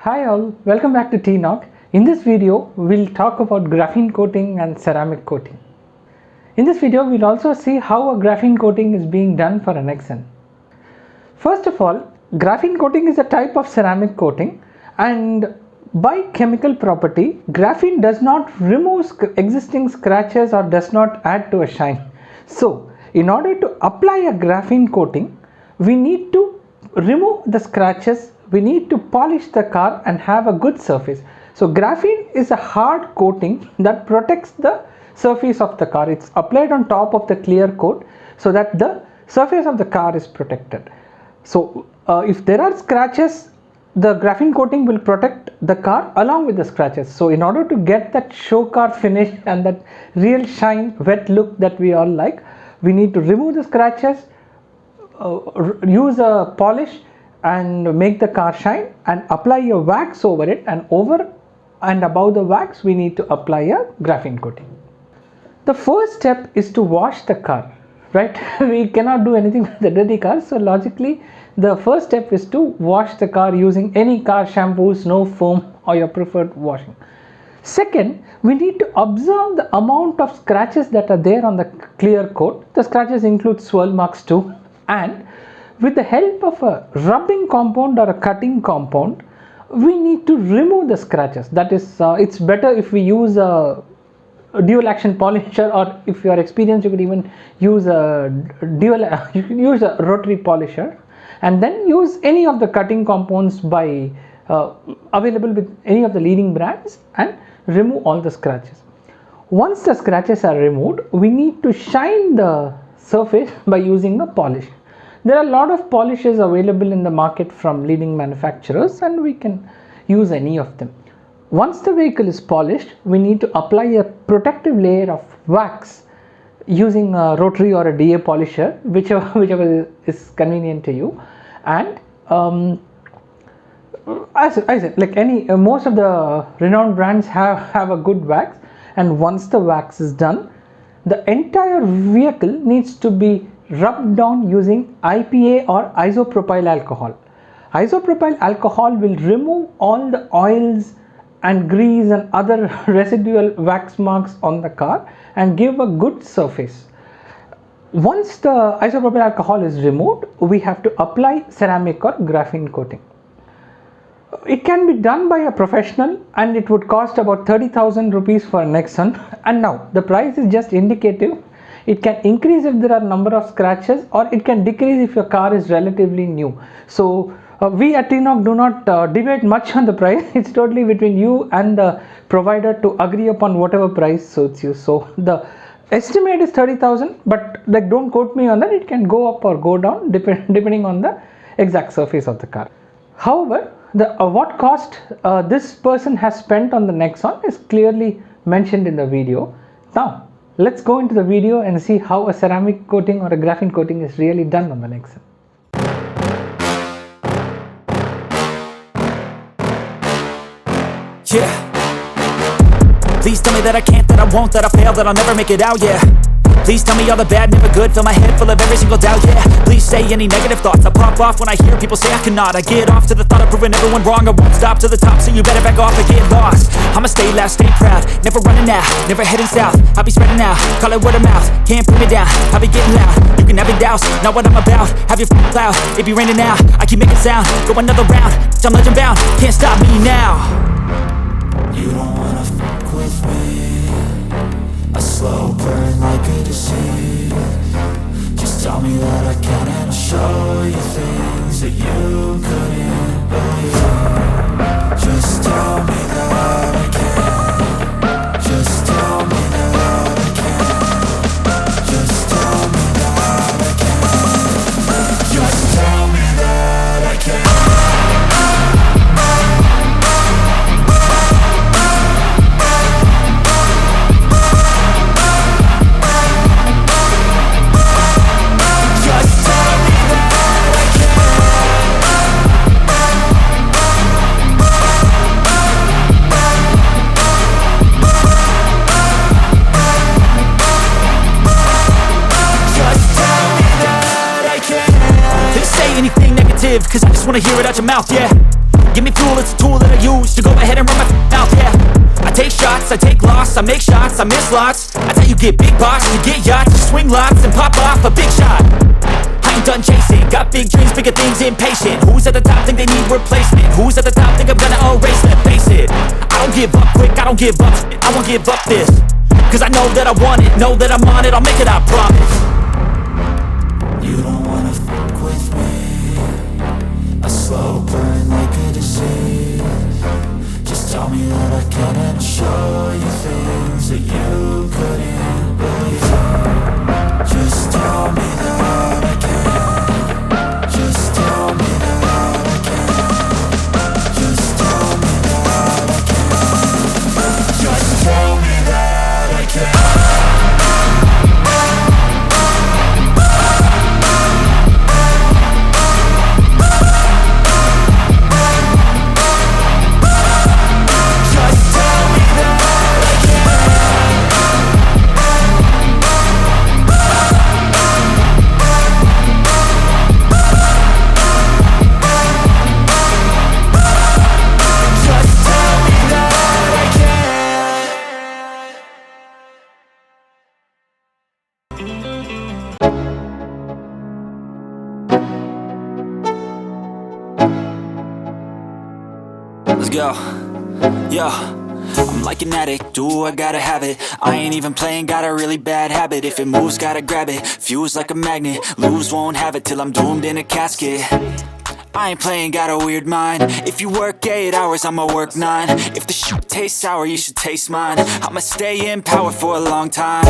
Hi all, welcome back to T-Knock. In this video, we'll talk about graphene coating and ceramic coating. In this video, we'll also see how a graphene coating is being done for an Nexon. First of all, graphene coating is a type of ceramic coating, and by chemical property, graphene does not remove existing scratches or does not add to a shine. So, in order to apply a graphene coating, we need to remove the scratches. We need to polish the car and have a good surface. So graphene is a hard coating that protects the surface of the car. It's applied on top of the clear coat so that the surface of the car is protected. So if there are scratches, the graphene coating will protect the car along with the scratches. So in order to get that show car finish and that real shine, wet look that we all like, we need to remove the scratches, use a polish and make the car shine, and apply a wax over it, and over and above the wax we need to apply a graphene coating. The first step is to wash the car, right? We cannot do anything with the dirty car, so logically the first step is to wash the car using any car shampoos, no foam or your preferred washing. Second, we need to observe the amount of scratches that are there on the clear coat. The scratches include swirl marks too, and with the help of a rubbing compound or a cutting compound, we need to remove the scratches. That is, it's better if we use a dual action polisher, or if you are experienced, you could even use you can use a rotary polisher, and then use any of the cutting compounds available with any of the leading brands, and remove all the scratches. Once the scratches are removed, we need to shine the surface by using a polish. There are a lot of polishes available in the market from leading manufacturers, and we can use any of them. Once the vehicle is polished, we need to apply a protective layer of wax using a rotary or a DA polisher, whichever is convenient to you. And as I said, like most of the renowned brands have a good wax, and once the wax is done, the entire vehicle needs to be rubbed down using IPA or isopropyl alcohol. Isopropyl alcohol will remove all the oils and grease and other residual wax marks on the car and give a good surface. Once the isopropyl alcohol is removed, we have to apply ceramic or graphene coating. It can be done by a professional, and it would cost about 30,000 rupees for a Nexon. And now the price is just indicative. It can increase if there are number of scratches, or it can decrease if your car is relatively new. So we at T-Knock do not debate much on the price. It's totally between you and the provider to agree upon whatever price suits you. So the estimate is 30,000, but like, don't quote me on that. It can go up or go down depending on the exact surface of the car. However, what cost this person has spent on the Nexon is clearly mentioned in the video. Now let's go into the video and see how a ceramic coating or a graphene coating is really done on the Nexon. Yeah. Please tell me that I can't, that I won't, that I fail, that I'll never make it out, yeah. Please tell me all the bad, never good, fill my head full of every single doubt, yeah. Please say any negative thoughts, I pop off when I hear people say I cannot. I get off to the thought of proving everyone wrong, I won't stop to the top, so you better back off and get lost. I'ma stay loud, stay proud, never running out, never heading south. I'll be spreading out, call it word of mouth, can't put me down, I'll be getting loud. You can have it douse, not what I'm about, have your cloud, it be raining now. I keep making sound, go another round, I'm legend bound, can't stop me now. You don't wanna fuck with me, a slow burn like a disease. Just tell me that I can, and I'll show you things that you couldn't believe. Just tell me that I can. Just tell me that I can. Just tell me that I can. Just tell me that I can. Cause I just wanna hear it out your mouth, yeah. Give me fuel, it's a tool that I use to go ahead and run my mouth, yeah. I take shots, I take loss, I make shots, I miss lots. That's how you get big boss, you get yachts, you swing lots and pop off a big shot. I ain't done chasing, got big dreams, bigger things, impatient. Who's at the top think they need replacement? Who's at the top think I'm gonna erase them? Face it, I don't give up quick, I don't give up shit, I won't give up this. Cause I know that I want it, know that I'm on it, I'll make it, I promise. You don't wanna fuck with me. A slow burn like a disease. Just tell me that I can and I'll show you things that you couldn't believe. Just tell me that I can. Just tell me that I can. Just tell me that I can. Just tell me that I can. Let's go. Yo, I'm like an addict, do I gotta have it. I ain't even playing, got a really bad habit. If it moves, gotta grab it, fuse like a magnet. Lose, won't have it till I'm doomed in a casket. I ain't playing, got a weird mind. If you work 8 hours, I'ma work 9. If the shit tastes sour, you should taste mine. I'ma stay in power for a long time.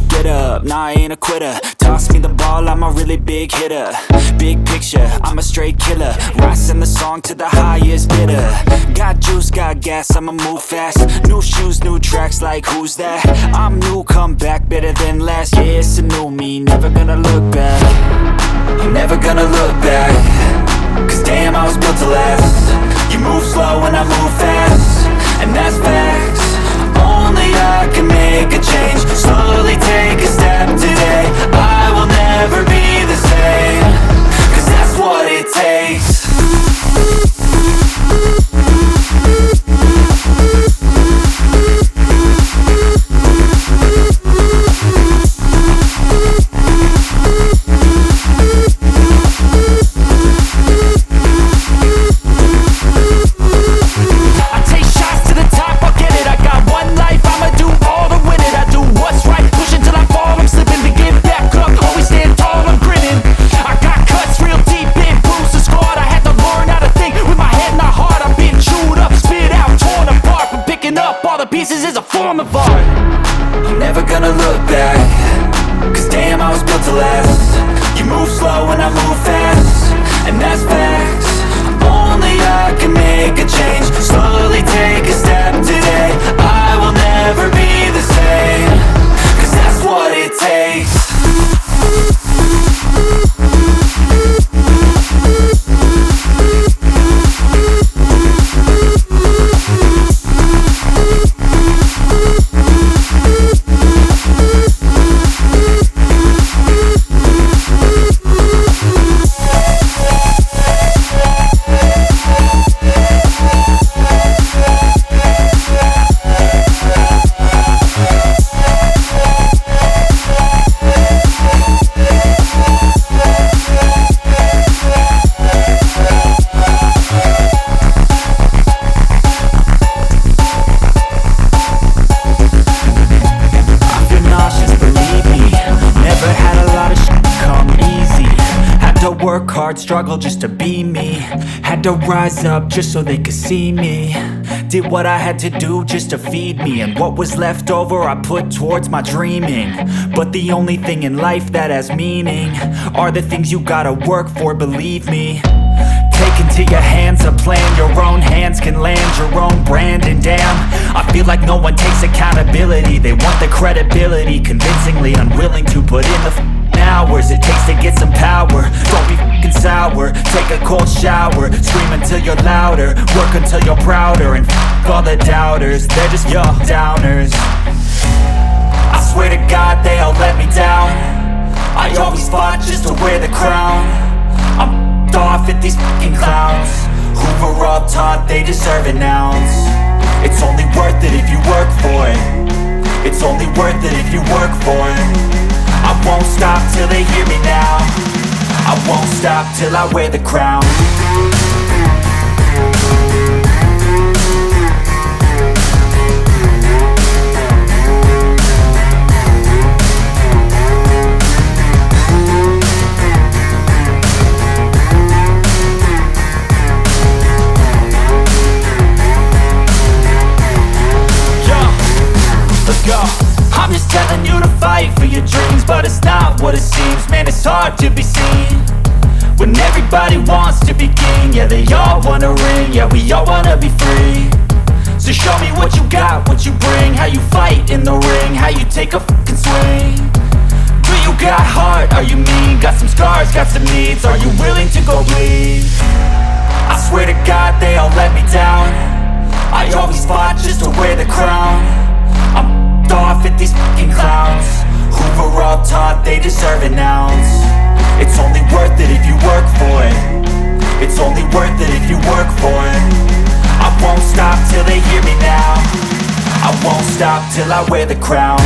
Get up, nah, I ain't a quitter. Toss me the ball, I'm a really big hitter. Big picture, I'm a straight killer. Rising the song to the highest bidder. Got juice, got gas, I'ma move fast. New shoes, new tracks, like who's that? I'm new, come back, better than last. Yeah, it's a new me, never gonna look back. I'm never gonna look back. Cause damn, I was built to last. You move slow and I move fast, and that's facts. Only I can make a change. Slowly take a step today. I will never be the same. Cause that's what it takes. Pieces is a form of art. I'm never gonna look back. Cause damn, I was built to last. You move slow and I move fast, and that's facts. Only I can make a change. Slowly take a step today. I will never be the same. Cause that's what it takes. Work hard, struggle just to be me. Had to rise up just so they could see me. Did what I had to do just to feed me, and what was left over I put towards my dreaming. But the only thing in life that has meaning are the things you gotta work for, believe me. Take into your hands a plan, your own hands can land your own brand. And damn, I feel like no one takes accountability. They want the credibility, convincingly unwilling to put in the hours it takes to get some power. Don't be f***ing sour, take a cold shower. Scream until you're louder, work until you're prouder. And f*** all the doubters, they're just your downers. I swear to God they all let me down. I always fought just to wear the crown. I'm f***ed off at these f***ing clowns who were all taught they deserve an ounce. It's only worth it if you work for it. It's only worth it if you work for it. I won't stop till they hear me now. I won't stop till I wear the crown. I'm just telling you to fight for your dreams, but it's not what it seems. Man, it's hard to be seen when everybody wants to be king. Yeah, they all wanna ring, yeah, we all wanna be free. So show me what you got, what you bring, how you fight in the ring, how you take a fucking swing. Do you got heart, are you mean? Got some scars, got some needs, are you willing to go bleed? I swear to God they all let me down. I always fought just to wear the crown. I'm off at these fucking clowns who were all taught they deserve an ounce. It's only worth it if you work for it. It's only worth it if you work for it. I won't stop till they hear me now. I won't stop till I wear the crown.